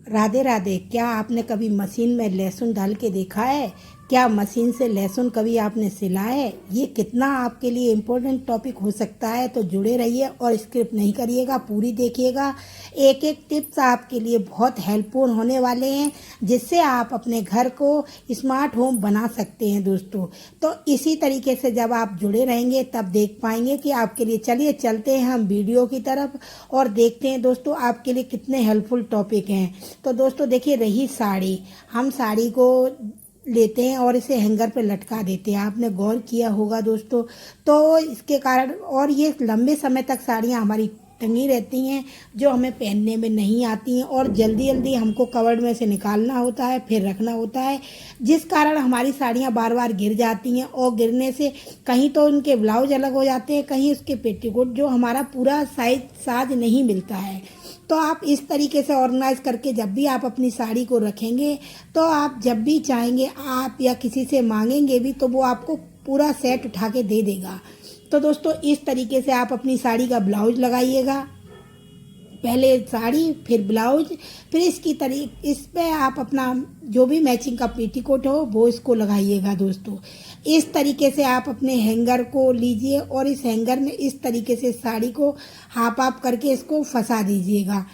राधे राधे। क्या आपने कभी मशीन में लहसुन डाल के देखा है? क्या मशीन से लहसुन कभी आपने सिला है? ये कितना आपके लिए इम्पोर्टेंट टॉपिक हो सकता है, तो जुड़े रहिए और स्किप नहीं करिएगा, पूरी देखिएगा। एक एक टिप्स आपके लिए बहुत हेल्पफुल होने वाले हैं, जिससे आप अपने घर को स्मार्ट होम बना सकते हैं दोस्तों। तो इसी तरीके से जब आप जुड़े रहेंगे तब देख पाएंगे कि आपके लिए। चलिए चलते हैं हम वीडियो की तरफ और देखते हैं दोस्तों आपके लिए कितने हेल्पफुल टॉपिक हैं। तो दोस्तों देखिए, रही साड़ी, हम साड़ी को लेते हैं और इसे हैंगर पे लटका देते हैं। आपने गौर किया होगा दोस्तों। तो इसके कारण और ये लंबे समय तक साड़ियाँ हमारी टंगी रहती हैं, जो हमें पहनने में नहीं आती हैं और जल्दी जल्दी हमको कवर्ड में से निकालना होता है, फिर रखना होता है, जिस कारण हमारी साड़ियाँ बार बार गिर जाती हैं। और गिरने से कहीं तो उनके ब्लाउज अलग हो जाते हैं, कहीं उसके पेटीकोट, जो हमारा पूरा साज नहीं मिलता है। तो आप इस तरीके से ऑर्गेनाइज करके जब भी आप अपनी साड़ी को रखेंगे, तो आप जब भी चाहेंगे आप या किसी से मांगेंगे भी, तो वो आपको पूरा सेट उठा के दे देगा। तो दोस्तों इस तरीके से आप अपनी साड़ी का ब्लाउज लगाइएगा। पहले साड़ी, फिर ब्लाउज, फिर इस पे आप अपना जो भी मैचिंग का पेटीकोट हो वो इसको लगाइएगा दोस्तों। इस तरीके से आप अपने हैंगर को लीजिए और इस हैंगर में इस तरीके से साड़ी को हाफ हाफ करके इसको फंसा दीजिएगा।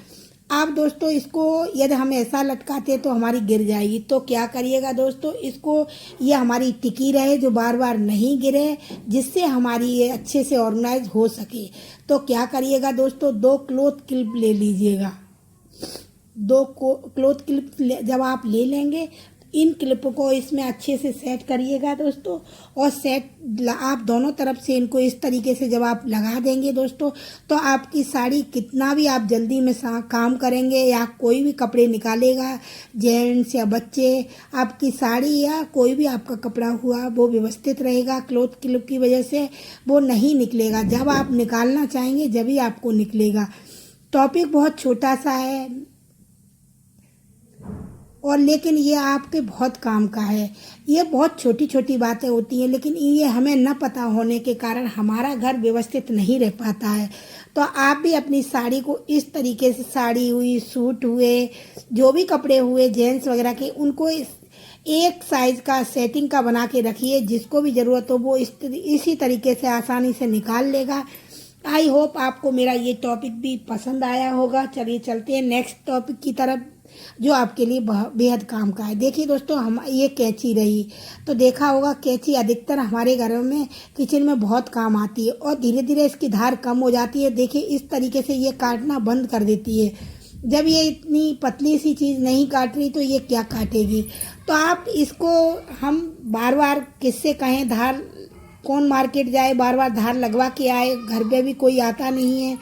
आप दोस्तों इसको यदि हम ऐसा लटकाते तो हमारी गिर जाएगी, तो क्या करिएगा दोस्तों, इसको ये हमारी टिकी रहे, जो बार बार नहीं गिरे, जिससे हमारी ये अच्छे से ऑर्गेनाइज हो सके। तो क्या करिएगा दोस्तों, दो क्लॉथ क्लिप ले लीजिएगा। क्लॉथ क्लिप जब आप ले लेंगे, इन क्लिप को इसमें अच्छे से सेट करिएगा दोस्तों। और आप दोनों तरफ से इनको इस तरीके से जब आप लगा देंगे दोस्तों, तो आपकी साड़ी, कितना भी आप जल्दी में काम करेंगे या कोई भी कपड़े निकालेगा, जेंट्स या बच्चे, आपकी साड़ी या कोई भी आपका कपड़ा हुआ वो व्यवस्थित रहेगा। क्लॉथ क्लिप की वजह से वो नहीं निकलेगा, जब आप निकालना चाहेंगे जब ही आपको निकलेगा। टॉपिक बहुत छोटा सा है और लेकिन ये आपके बहुत काम का है। ये बहुत छोटी छोटी बातें होती हैं, लेकिन ये हमें न पता होने के कारण हमारा घर व्यवस्थित नहीं रह पाता है। तो आप भी अपनी साड़ी को इस तरीके से, साड़ी हुई, सूट हुए, जो भी कपड़े हुए जेंट्स वगैरह के, उनको एक साइज का सेटिंग का बना के रखिए। जिसको भी ज़रूरत हो वो इसी तरीके से आसानी से निकाल लेगा। आई होप आपको मेरा ये टॉपिक भी पसंद आया होगा। चलिए चलते हैं नेक्स्ट टॉपिक की तरफ, जो आपके लिए बेहद काम का है। देखिए दोस्तों, हम ये कैंची रही, तो देखा होगा कैंची अधिकतर हमारे घरों में किचन में बहुत काम आती है और धीरे धीरे इसकी धार कम हो जाती है। देखिए इस तरीके से ये काटना बंद कर देती है। जब ये इतनी पतली सी चीज़ नहीं काट रही तो ये क्या काटेगी। तो आप इसको, हम बार बार किससे कहें, धार कौन मार्केट जाए बार बार धार लगवा के आए, घर पे भी कोई आता नहीं है,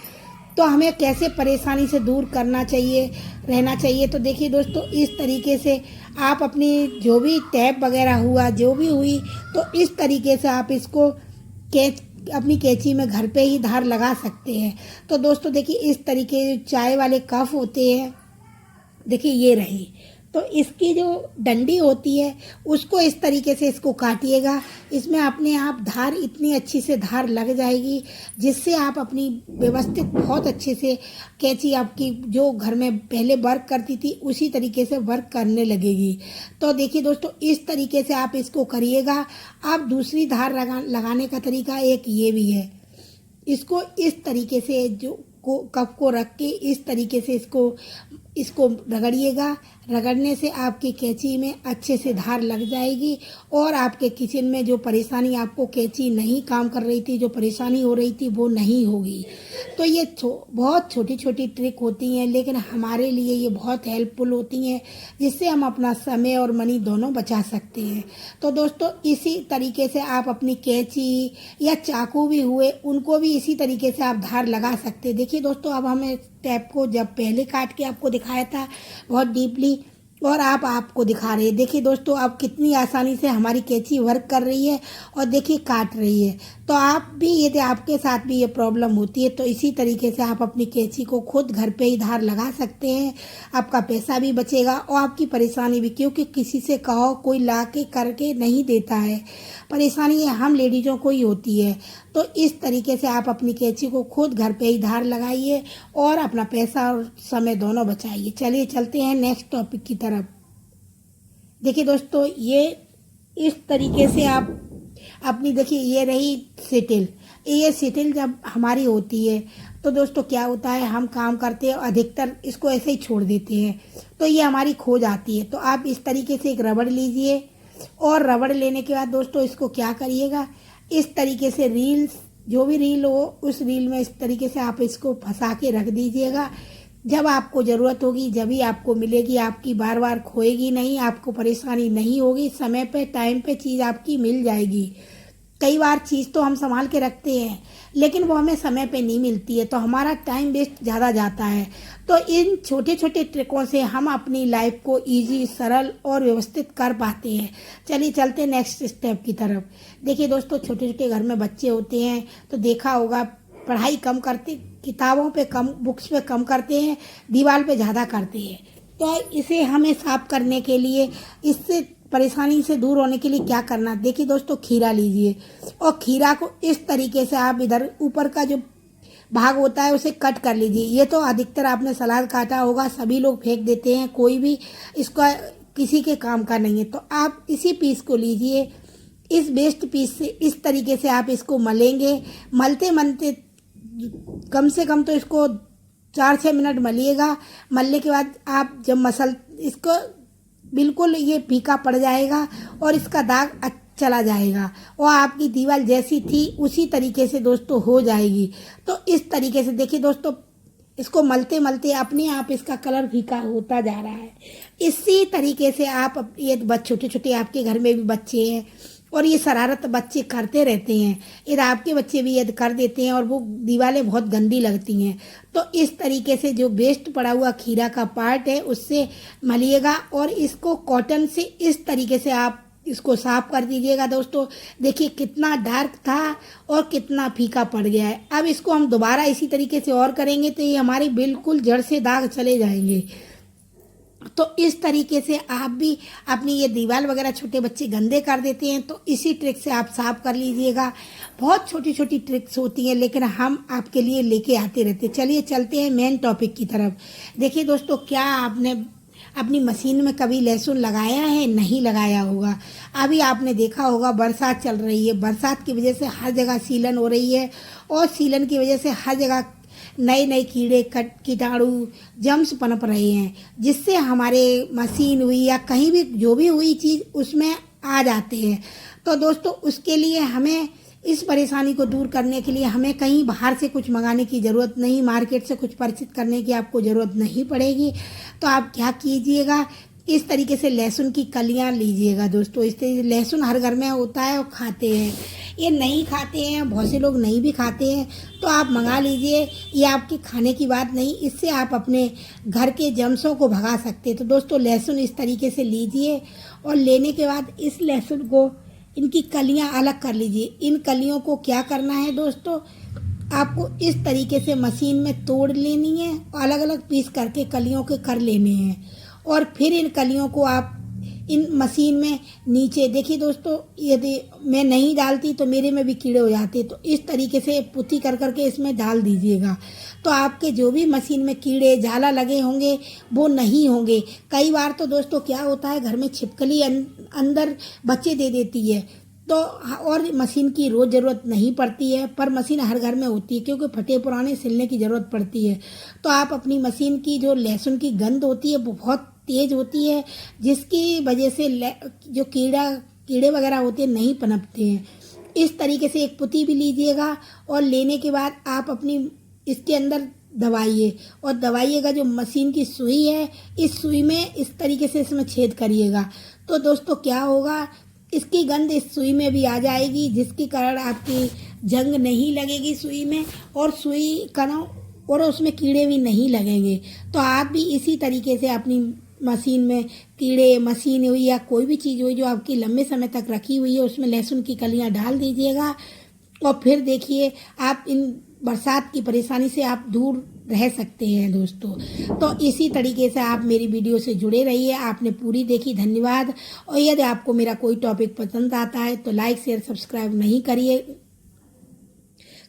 तो हमें कैसे परेशानी से दूर रहना चाहिए। तो देखिए दोस्तों, इस तरीके से आप अपनी जो भी टैप वगैरह हुआ, जो भी हुई, तो इस तरीके से आप इसको अपनी कैंची में घर पे ही धार लगा सकते हैं। तो दोस्तों देखिए, इस तरीके चाय वाले कप होते हैं, देखिए ये रही, तो इसकी जो डंडी होती है उसको इस तरीके से इसको काटिएगा। इसमें अपने आप धार, इतनी अच्छी से धार लग जाएगी, जिससे आप अपनी व्यवस्थित बहुत अच्छे से कैंची आपकी जो घर में पहले वर्क करती थी उसी तरीके से वर्क करने लगेगी। तो देखिए दोस्तों, इस तरीके से आप इसको करिएगा। आप दूसरी धार लगाने का तरीका एक ये भी है, इसको इस तरीके से कप को रख के इस तरीके से इसको रगड़िएगा। रगड़ने से आपकी कैंची में अच्छे से धार लग जाएगी और आपके किचन में जो परेशानी, आपको कैंची नहीं काम कर रही थी, जो परेशानी हो रही थी, वो नहीं होगी। तो ये बहुत छोटी छोटी ट्रिक होती हैं, लेकिन हमारे लिए ये बहुत हेल्पफुल होती हैं, जिससे हम अपना समय और मनी दोनों बचा सकते हैं। तो दोस्तों इसी तरीके से आप अपनी कैंची या चाकू भी हुए, उनको भी इसी तरीके से आप धार लगा सकते हैं। देखिए दोस्तों, अब हमें टैप को जब पहले काट के आपको दिखाया था बहुत डीपली, और आपको दिखा रहे हैं। देखिए दोस्तों, अब कितनी आसानी से हमारी कैंची वर्क कर रही है और देखिए काट रही है। तो आप भी, यदि आपके साथ भी ये प्रॉब्लम होती है, तो इसी तरीके से आप अपनी कैंची को खुद घर पे ही धार लगा सकते हैं। आपका पैसा भी बचेगा और आपकी परेशानी भी, क्योंकि किसी से कहो कोई ला के करके नहीं देता है। परेशानी ये हम लेडीज़ों को ही होती है। तो इस तरीके से आप अपनी कैंची को खुद घर पे ही धार लगाइए और अपना पैसा और समय दोनों बचाइए। चलिए चलते हैं नेक्स्ट टॉपिक की तरफ। देखिए दोस्तों, ये इस तरीके से आप अपनी, देखिए ये रही सिटिल। ये सिटिल जब हमारी होती है तो दोस्तों क्या होता है, हम काम करते हैं अधिकतर इसको ऐसे ही छोड़ देते हैं, तो ये हमारी खो जाती है। तो आप इस तरीके से एक रबड़ लीजिए और रबड़ लेने के बाद दोस्तों इसको क्या करिएगा, इस तरीके से रील्स, जो भी रील हो उस रील में इस तरीके से आप इसको फंसा के रख दीजिएगा। जब आपको ज़रूरत होगी जब ही आपको मिलेगी, आपकी बार बार खोएगी नहीं, आपको परेशानी नहीं होगी, समय पे टाइम पे चीज़ आपकी मिल जाएगी। कई बार चीज़ तो हम संभाल के रखते हैं लेकिन वो हमें समय पे नहीं मिलती है, तो हमारा टाइम वेस्ट ज़्यादा जाता है। तो इन छोटे छोटे ट्रिकों से हम अपनी लाइफ को इजी, सरल और व्यवस्थित कर पाते हैं। चलिए चलते हैं नेक्स्ट स्टेप की तरफ। देखिए दोस्तों, छोटे छोटे घर में बच्चे होते हैं तो देखा होगा पढ़ाई कम करते, किताबों पे कम, बुक्स पे कम करते हैं, दीवार पे ज़्यादा करते हैं। तो इसे हमें साफ करने के लिए, इससे परेशानी से दूर होने के लिए क्या करना, देखिए दोस्तों, खीरा लीजिए और खीरा को इस तरीके से आप इधर ऊपर का जो भाग होता है उसे कट कर लीजिए। ये तो अधिकतर आपने सलाद काटा होगा, सभी लोग फेंक देते हैं, कोई भी इसका किसी के काम का नहीं है। तो आप इसी पीस को लीजिए, इस वेस्ट पीस से इस तरीके से आप इसको मलेंगे। मलते मलते कम से कम तो इसको 4-6 मिनट मलिएगा। मलने के बाद आप जब इसको बिल्कुल ये फीका पड़ जाएगा और इसका दाग चला जाएगा और आपकी दीवार जैसी थी उसी तरीके से दोस्तों हो जाएगी। तो इस तरीके से देखिए दोस्तों, इसको मलते मलते अपने आप इसका कलर फीका होता जा रहा है। इसी तरीके से आप, ये छोटे छोटे आपके घर में भी बच्चे हैं और ये शरारत बच्चे करते रहते हैं, यदि आपके बच्चे भी यदि कर देते हैं और वो दीवारें बहुत गंदी लगती हैं, तो इस तरीके से जो वेस्ट पड़ा हुआ खीरा का पार्ट है उससे मलिएगा और इसको कॉटन से इस तरीके से आप इसको साफ कर दीजिएगा। दोस्तों देखिए कितना डार्क था और कितना फीका पड़ गया है। अब इसको हम दोबारा इसी तरीके से और करेंगे तो ये हमारी बिल्कुल जड़ से दाग चले जाएंगे। तो इस तरीके से आप भी अपनी ये दीवार वगैरह छोटे बच्चे गंदे कर देते हैं तो इसी ट्रिक से आप साफ कर लीजिएगा। बहुत छोटी छोटी ट्रिक्स होती हैं लेकिन हम आपके लिए लेके आते रहते हैं। चलिए चलते हैं मेन टॉपिक की तरफ। देखिए दोस्तों, क्या आपने अपनी मशीन में कभी लहसुन लगाया है? नहीं लगाया होगा। अभी आपने देखा होगा बरसात चल रही है, बरसात की वजह से हर जगह सीलन हो रही है और सीलन की वजह से हर जगह नए नए कीड़े कीटाणु जम्स पनप रहे हैं, जिससे हमारे मशीन हुई या कहीं भी जो भी हुई चीज़ उसमें आ जाते हैं। तो दोस्तों उसके लिए हमें, इस परेशानी को दूर करने के लिए हमें कहीं बाहर से कुछ मंगाने की ज़रूरत नहीं, मार्केट से कुछ परचेज करने की आपको ज़रूरत नहीं पड़ेगी। तो आप क्या कीजिएगा, इस तरीके से लहसुन की कलियां लीजिएगा। दोस्तों इस तरीके से लहसुन हर घर में होता है और खाते हैं, ये नहीं खाते हैं, बहुत से लोग नहीं भी खाते हैं, तो आप मंगा लीजिए। ये आपके खाने की बात नहीं, इससे आप अपने घर के जम्सों को भगा सकते हैं। तो दोस्तों लहसुन इस तरीके से लीजिए और लेने के बाद इस लहसुन को, इनकी कलियां अलग कर लीजिए। इन कलियों को क्या करना है दोस्तों, आपको इस तरीके से मशीन में तोड़ लेनी है और अलग अलग पीस करके कलियों के कर लेने हैं और फिर इन कलियों को आप इन मशीन में नीचे, देखिए दोस्तों यदि मैं नहीं डालती तो मेरे में भी कीड़े हो जाते, तो इस तरीके से पुत्ती कर करके इसमें डाल दीजिएगा। तो आपके जो भी मशीन में कीड़े झाला लगे होंगे वो नहीं होंगे। कई बार तो दोस्तों क्या होता है, घर में छिपकली अंदर बच्चे दे देती है, तो और मशीन की रोज़ ज़रूरत नहीं पड़ती है, पर मशीन हर घर में होती है क्योंकि फटे पुराने सिलने की ज़रूरत पड़ती है। तो आप अपनी मशीन की जो लहसुन की गंध होती है वो बहुत तेज़ होती है, जिसकी वजह से जो कीड़े वगैरह होते हैं नहीं पनपते हैं। इस तरीके से एक पुती भी लीजिएगा और लेने के बाद आप अपनी इसके अंदर दबाइए और दबाइएगा। जो मशीन की सुई है, इस सुई में इस तरीके से इसमें छेद करिएगा। तो दोस्तों क्या होगा, इसकी गंध इस सुई में भी आ जाएगी, जिसके कारण आपकी जंग नहीं लगेगी सुई में और सुई कनो और उसमें कीड़े भी नहीं लगेंगे। तो आप भी इसी तरीके से अपनी मशीन में कीड़े, मशीन हुई या कोई भी चीज़ हुई जो आपकी लंबे समय तक रखी हुई है, उसमें लहसुन की कलियां डाल दीजिएगा और फिर देखिए आप इन बरसात की परेशानी से आप दूर रह सकते हैं दोस्तों। तो इसी तरीके से आप मेरी वीडियो से जुड़े रहिए। आपने पूरी देखी, धन्यवाद। और यदि आपको मेरा कोई टॉपिक पसंद आता है तो लाइक शेयर सब्सक्राइब नहीं करिए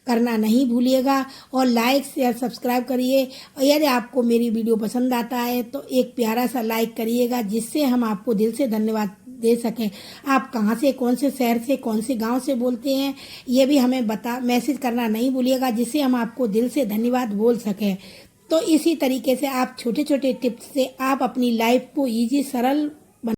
करना नहीं भूलिएगा और लाइक शेयर सब्सक्राइब करिए। और यदि आपको मेरी वीडियो पसंद आता है तो एक प्यारा सा लाइक करिएगा, जिससे हम आपको दिल से धन्यवाद दे सकें। आप कहाँ से, कौन से शहर से, कौन से गांव से बोलते हैं, ये भी हमें मैसेज करना नहीं भूलिएगा, जिससे हम आपको दिल से धन्यवाद बोल सकें। तो इसी तरीके से आप छोटे छोटे टिप्स से आप अपनी लाइफ को ईजी, सरल